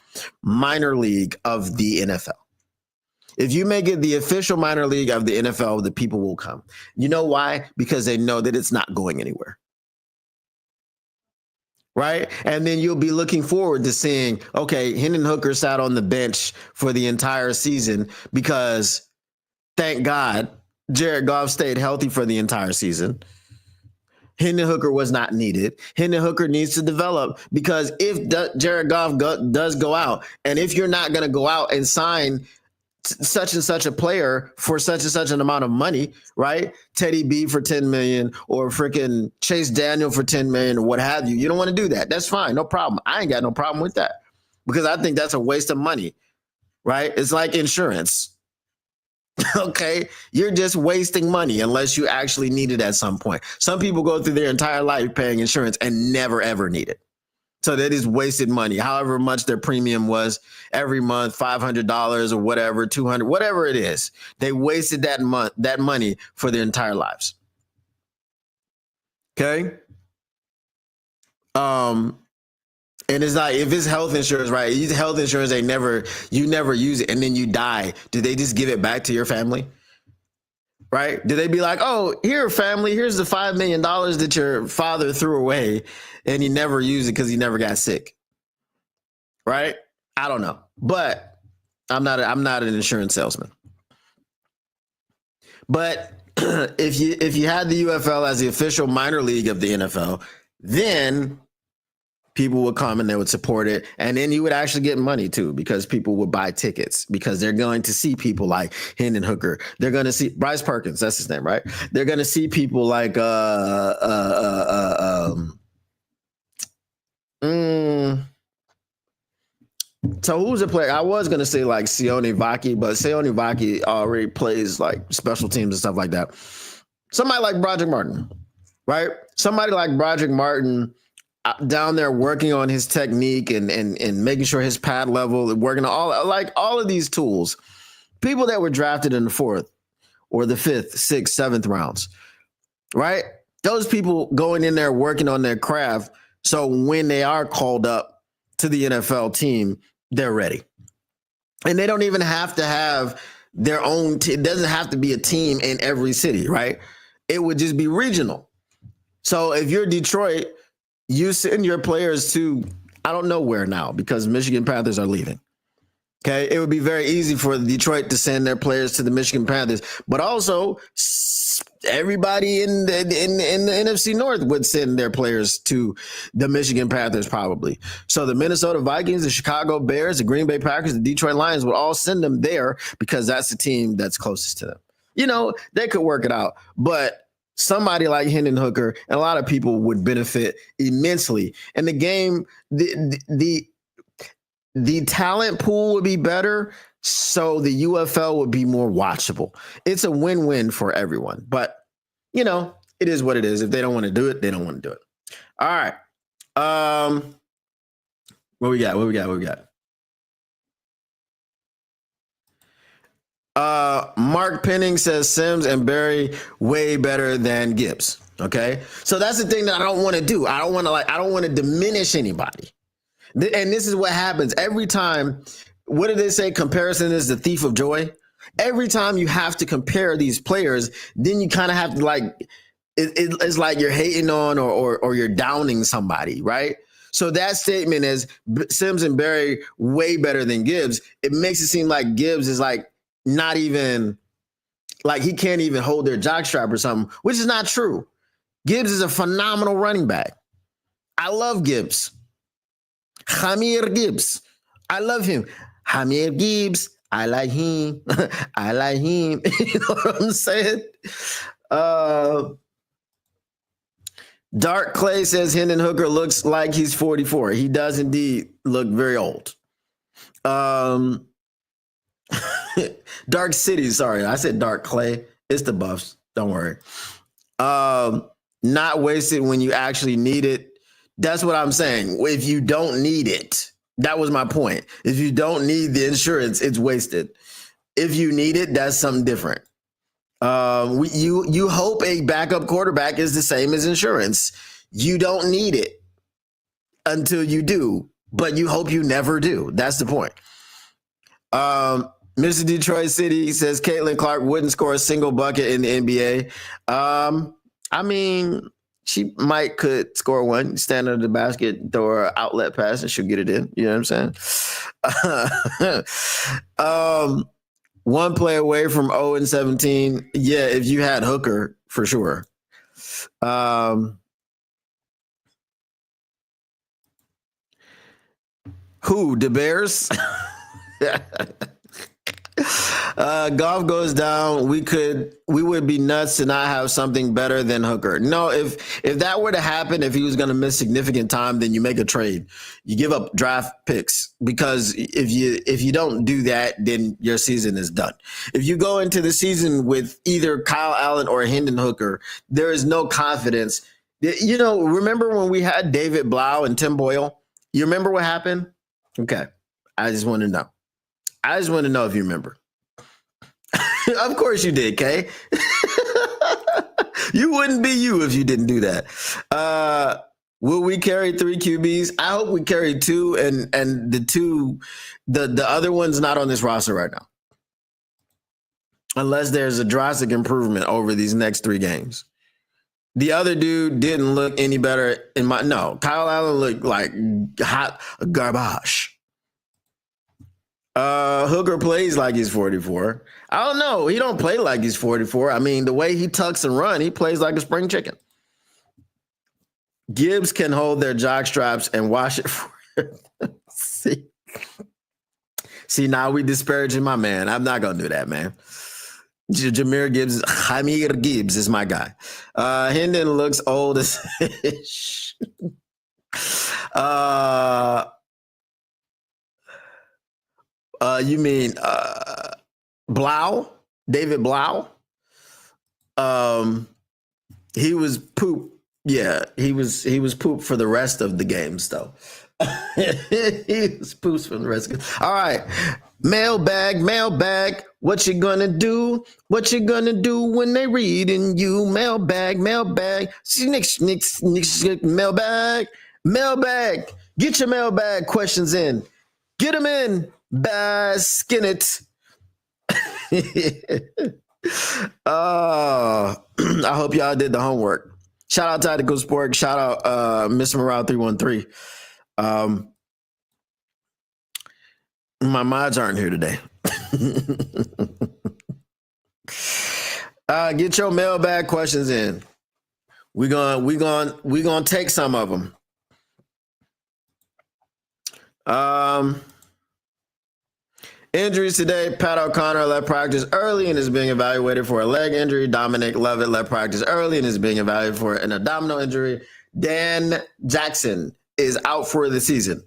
S1: minor league of the NFL. If you make it the official minor league of the NFL, the people will come. You know why? Because they know that it's not going anywhere. Right? And then you'll be looking forward to seeing, okay, Hendon Hooker sat on the bench for the entire season because, thank God, Jared Goff stayed healthy for the entire season. Hendon Hooker was not needed. Hendon Hooker needs to develop because if Jared Goff does go out, and if you're not going to go out and sign such and such a player for such and such an amount of money, right? Teddy B for 10 million or freaking Chase Daniel for 10 million or what have you. You don't want to do that. That's fine. No problem. I ain't got no problem with that because I think that's a waste of money, right? It's like insurance. Okay. You're just wasting money unless you actually need it at some point. Some people go through their entire life paying insurance and never, ever need it. So that is wasted money, however much their premium was every month, $500 or whatever, $200, whatever it is. They wasted that money for their entire lives. Okay. And it's like, if it's health insurance, right? Health insurance, you never use it and then you die. Do they just give it back to your family? Right? Do they be like, oh, here, family, here's the $5 million that your father threw away and he never used it because he never got sick? Right? I don't know. But I'm not an insurance salesman. But if you had the UFL as the official minor league of the NFL, then people would come and they would support it. And then you would actually get money too, because people would buy tickets because they're going to see people like Hendon Hooker. They're going to see Bryce Perkins. That's his name, right? They're going to see people like, so who's a player? I was going to say like Sione Vaki, but Sione Vaki already plays like special teams and stuff like that. Somebody like Broderick Martin, right? Somebody like Broderick Martin down there working on his technique and making sure his pad level, working on all of these tools. People that were drafted in the 4th or the 5th, 6th, 7th rounds, right? Those people going in there working on their craft. So when they are called up to the NFL team, they're ready. And they don't even have to have their own. It doesn't have to be a team in every city, right? It would just be regional. So if you're Detroit, you send your players to, I don't know where now because Michigan Panthers are leaving. Okay. It would be very easy for Detroit to send their players to the Michigan Panthers, but also everybody in the NFC North would send their players to the Michigan Panthers probably. So the Minnesota Vikings, the Chicago Bears, the Green Bay Packers, the Detroit Lions would all send them there because that's the team that's closest to them. You know, they could work it out, but somebody like Hendon Hooker and a lot of people would benefit immensely. And the game, the talent pool would be better, so the UFL would be more watchable. It's a win-win for everyone. But, you know, it is what it is. If they don't want to do it, they don't want to do it. All right. What we got? Mark Penning says Sims and Barry way better than Gibbs. Okay. So that's the thing that I don't want to do. I don't want to diminish anybody. And this is what happens every time. What do they say? Comparison is the thief of joy. Every time you have to compare these players, then you kind of have to it's like you're hating on or you're downing somebody, right? So that statement is Sims and Barry way better than Gibbs. It makes it seem like Gibbs is like, not even like he can't even hold their jockstrap or something, which is not true. Gibbs is a phenomenal running back. I love Gibbs. Jahmyr Gibbs. I love him. Jahmyr Gibbs. I like him. I like him. You know what I'm saying? Dark Clay says Hendon Hooker looks like he's 44. He does indeed look very old. Dark City, sorry, I said Dark Clay. It's the Buffs. Don't worry. Not wasted when you actually need it. That's what I'm saying. If you don't need it, that was my point. If you don't need the insurance, it's wasted. If you need it, that's something different. You hope a backup quarterback is the same as insurance. You don't need it until you do, but you hope you never do. That's the point. Mr. Detroit City says Caitlin Clark wouldn't score a single bucket in the NBA. I mean, she could score one, stand under the basket, throw her outlet pass, and she'll get it in. You know what I'm saying? One play away from 0-17. Yeah, if you had Hooker, for sure. Who? The Bears? Golf goes down. We would be nuts to not have something better than Hooker. No, if that were to happen, if he was going to miss significant time, then you make a trade. You give up draft picks, because if you don't do that, then your season is done. If you go into the season with either Kyle Allen or Hendon Hooker, there is no confidence. You know, remember when we had David Blau and Tim Boyle? You remember what happened? Okay, I just want to know. I just want to know if you remember. Of course you did, Kay. You wouldn't be you if you didn't do that. Will we carry 3 QBs? I hope we carry 2, and the other one's not on this roster right now. Unless there's a drastic improvement over these next 3 games. The other dude didn't look any better Kyle Allen looked like hot garbage. Hooker plays like he's 44. I don't know. He don't play like he's 44. I mean, the way he tucks and run, he plays like a spring chicken. Gibbs can hold their jock straps and wash it for See, now we disparaging my man. I'm not going to do that, man. Jahmyr Gibbs is my guy. Hendon looks old as you mean Blau? David Blau? He was poop. Yeah, he was poop for the rest of the games, though. He was poops for the rest of the All right. Mailbag. What you gonna do? What you gonna do when they reading you? Mailbag. Mailbag. Get your mailbag questions in. Get them in. Baskin it. I hope y'all did the homework. Shout out Tactical Sport. Shout out Mr. Morale 313. My mods aren't here today. Get your mailbag questions in. We gonna take some of them. Injuries today. Pat O'Connor left practice early and is being evaluated for a leg injury. Dominic Lovett left practice early and is being evaluated for an abdominal injury. Dan Jackson is out for the season.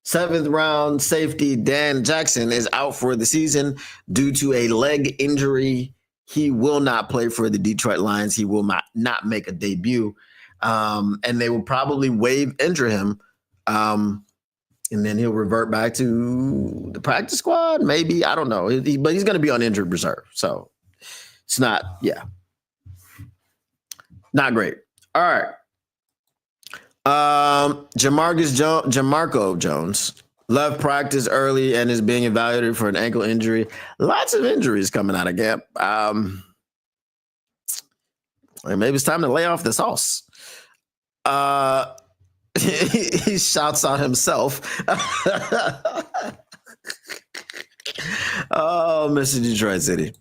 S1: 7th round safety Dan Jackson is out for the season due to a leg injury. He will not play for the Detroit Lions. He will not make a debut. And they will probably injure him. And then he'll revert back to the practice squad. Maybe, I don't know. But he's going to be on injured reserve. So it's not great. All right. Jamarco Jones left practice early and is being evaluated for an ankle injury. Lots of injuries coming out of camp. Maybe it's time to lay off the sauce. He shouts out himself. Oh, Mr. Detroit City.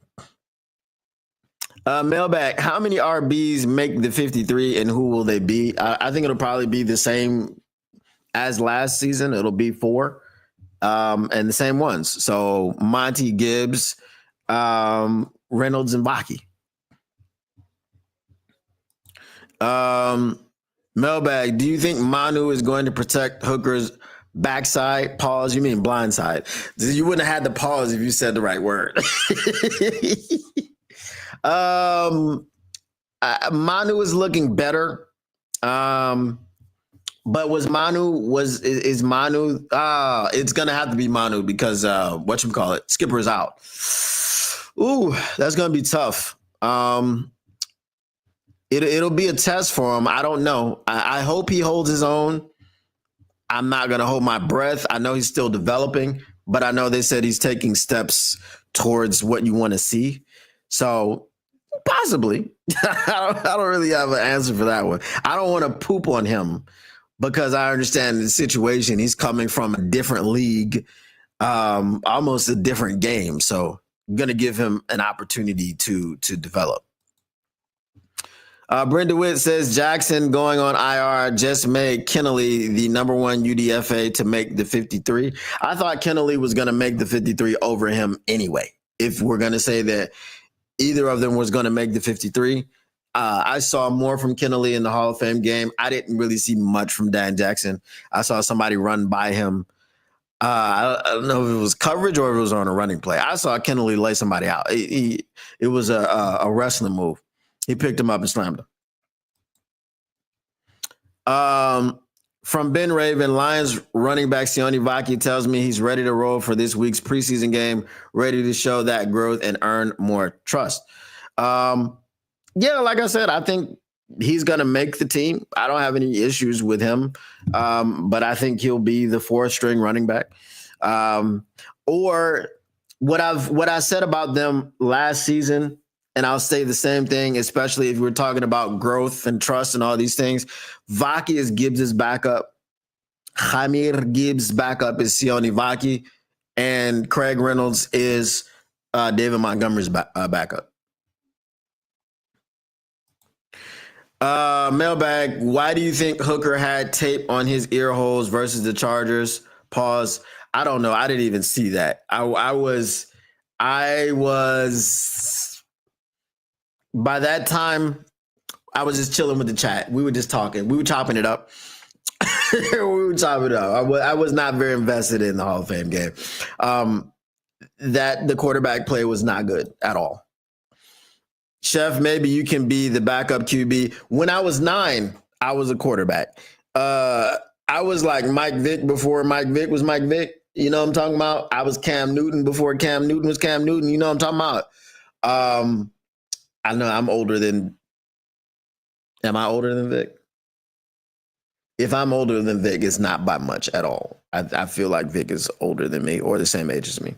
S1: Mailbag, how many RBs make the 53 and who will they be? I think it'll probably be the same as last season. It'll be 4 and the same ones. So Monty, Gibbs, Reynolds, and Baki. Mailbag, do you think Manu is going to protect Hooker's backside? Pause. You mean blindside. You wouldn't have had to pause if you said the right word. Manu is looking better. But is Manu it's gonna have to be Manu because whatchamacallit, Skipper is out. Ooh, that's gonna be tough. It'll be a test for him. I don't know. I hope he holds his own. I'm not gonna hold my breath. I know he's still developing, but I know they said he's taking steps towards what you want to see. So possibly. I don't really have an answer for that one. I don't want to poop on him because I understand the situation. He's coming from a different league, almost a different game. So I'm going to give him an opportunity to develop. Brenda Witt says Jackson going on IR just made Kennelly the number one UDFA to make the 53. I thought Kennelly was going to make the 53 over him anyway. If we're going to say that either of them was going to make the 53. I saw more from Kennelly in the Hall of Fame game. I didn't really see much from Dan Jackson. I saw somebody run by him. I don't know if it was coverage or if it was on a running play. I saw Kennelly lay somebody out. It was a wrestling move. He picked him up and slammed him. From Ben Raven, Lions running back Sione Vaki tells me he's ready to roll for this week's preseason game, ready to show that growth and earn more trust. Yeah, like I said, I think he's going to make the team. I don't have any issues with him, but I think he'll be the fourth string running back. Or what I said about them last season, and I'll say the same thing, especially if we're talking about growth and trust and all these things. Vaki is Gibbs' backup. Jameer Gibbs' backup is Sione Vaki. And Craig Reynolds is David Montgomery's backup. Mailbag, why do you think Hooker had tape on his ear holes versus the Chargers? Pause. I don't know. I didn't even see that. I was by that time, I was just chilling with the chat. We were just talking. We were chopping it up. I was not very invested in the Hall of Fame game. That the quarterback play was not good at all. Chef, maybe you can be the backup QB. When I was 9, I was a quarterback. I was like Mike Vick before Mike Vick was Mike Vick. You know what I'm talking about? I was Cam Newton before Cam Newton was Cam Newton. You know what I'm talking about? I know I'm older than. Am I older than Vic? If I'm older than Vic, it's not by much at all. I feel like Vic is older than me or the same age as me.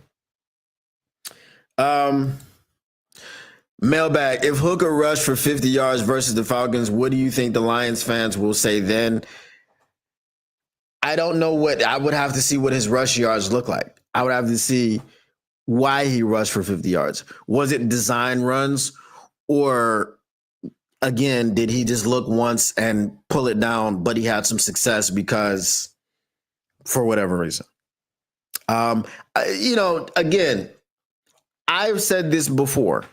S1: Mailbag, if Hooker rushed for 50 yards versus the Falcons, what do you think the Lions fans will say then? I don't know what. I would have to see what his rush yards look like. I would have to see why he rushed for 50 yards. Was it design runs? Or, again, did he just look once and pull it down, but he had some success because for whatever reason? Again, I've said this before.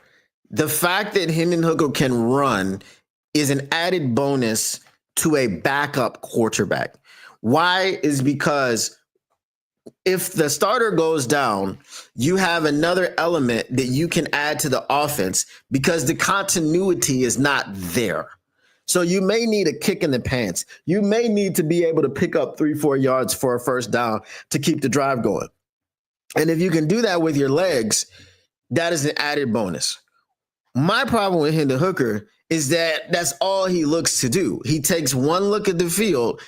S1: The fact that Hendon Hooker can run is an added bonus to a backup quarterback. Why? Is because if the starter goes down, you have another element that you can add to the offense because the continuity is not there. So you may need a kick in the pants. You may need to be able to pick up 3-4 yards for a first down to keep the drive going. And if you can do that with your legs, that is an added bonus. My problem with Hendon Hooker is that that's all he looks to do. He takes one look at the field,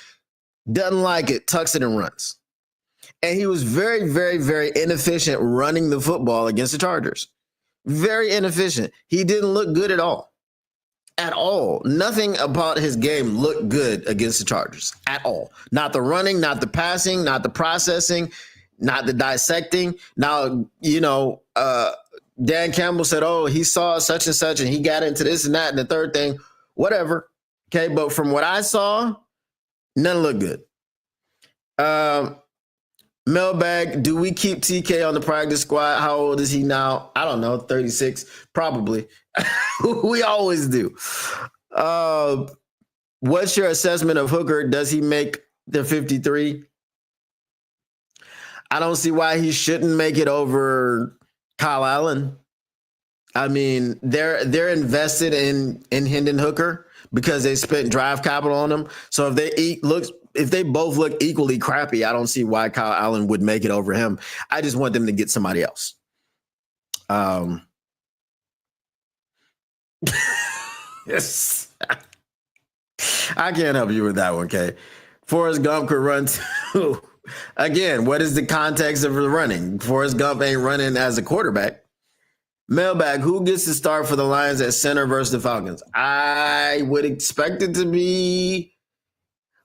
S1: doesn't like it, tucks it and runs. And he was very, very, very inefficient running the football against the Chargers. Very inefficient. He didn't look good at all. At all. Nothing about his game looked good against the Chargers. At all. Not the running, not the passing, not the processing, not the dissecting. Now, Dan Campbell said, oh, he saw such and such and he got into this and that and the third thing. Whatever. Okay, but from what I saw, none looked good. Mailbag, do we keep TK on the practice squad? How old is he now? I don't know, 36, probably. We always do. What's your assessment of Hooker? Does he make the 53? I don't see why he shouldn't make it over Kyle Allen. I mean, they're invested in Hendon Hooker because they spent draft capital on him. So if they both look equally crappy, I don't see why Kyle Allen would make it over him. I just want them to get somebody else. Yes. I can't help you with that one, Kay. Forrest Gump could run too. Again, what is the context of the running? Forrest Gump ain't running as a quarterback. Mailbag, who gets to start for the Lions at center versus the Falcons? I would expect it to be,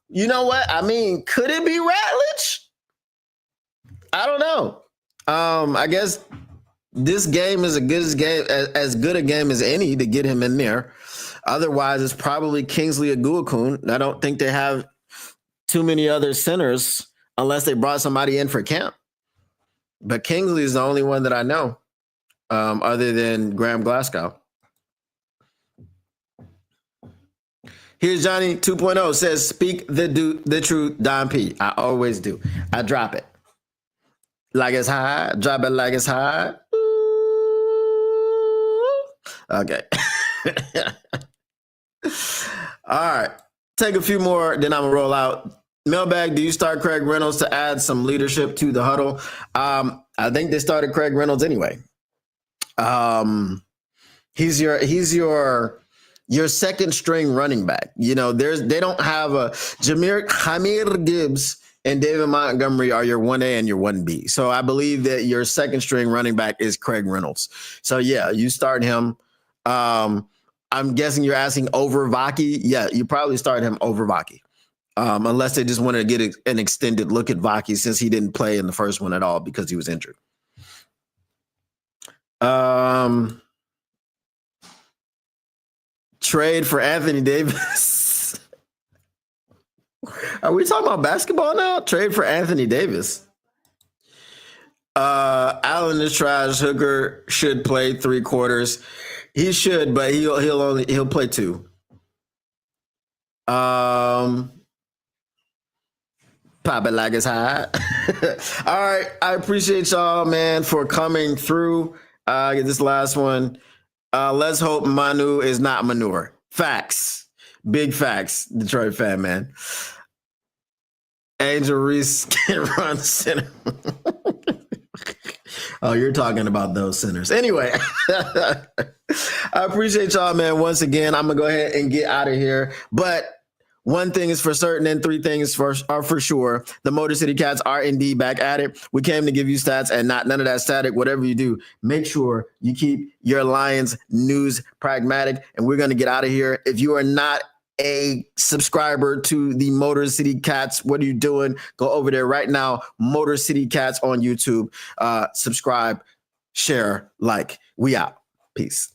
S1: you know what? I mean, could it be Ratledge? I don't know. I guess this game is as good a game as any to get him in there. Otherwise, it's probably Kingsley Aguakun. I don't think they have too many other centers unless they brought somebody in for camp. But Kingsley is the only one that I know, other than Graham Glasgow. Here's Johnny 2.0 says, speak the truth, Don P. I always do. I drop it like it's hot. Drop it like it's hot. Okay. All right. Take a few more, then I'm going to roll out. Mailbag, do you start Craig Reynolds to add some leadership to the huddle? I think they started Craig Reynolds anyway. He's your second string running back. You know, they don't have a Jahmyr Gibbs and David Montgomery are your 1A and your 1B. So I believe that your second string running back is Craig Reynolds. So yeah, you start him. I'm guessing you're asking over Vaki. Yeah, you probably start him over Vaki. Unless they just wanted to get an extended look at Vaki since he didn't play in the first one at all because he was injured. Trade for Anthony Davis. Are we talking about basketball now? Trade for Anthony Davis. Allen is trash. Hooker should play 3 quarters. He should, but he'll play 2. Pop it like it's hot. All right. I appreciate y'all, man, for coming through. Get this last one. Let's hope Manu is not manure. Facts. Big facts. Detroit fan, man. Angel Reese can run center. Oh, you're talking about those centers. Anyway, I appreciate y'all, man. Once again, I'm going to go ahead and get out of here. But one thing is for certain and 3 things are for sure. The Motor City Cats are indeed back at it. We came to give you stats and none of that static. Whatever you do, make sure you keep your Lions news pragmatic. And we're going to get out of here. If you are not a subscriber to the Motor City Cats, what are you doing? Go over there right now. Motor City Cats on YouTube. Subscribe, share, like. We out. Peace.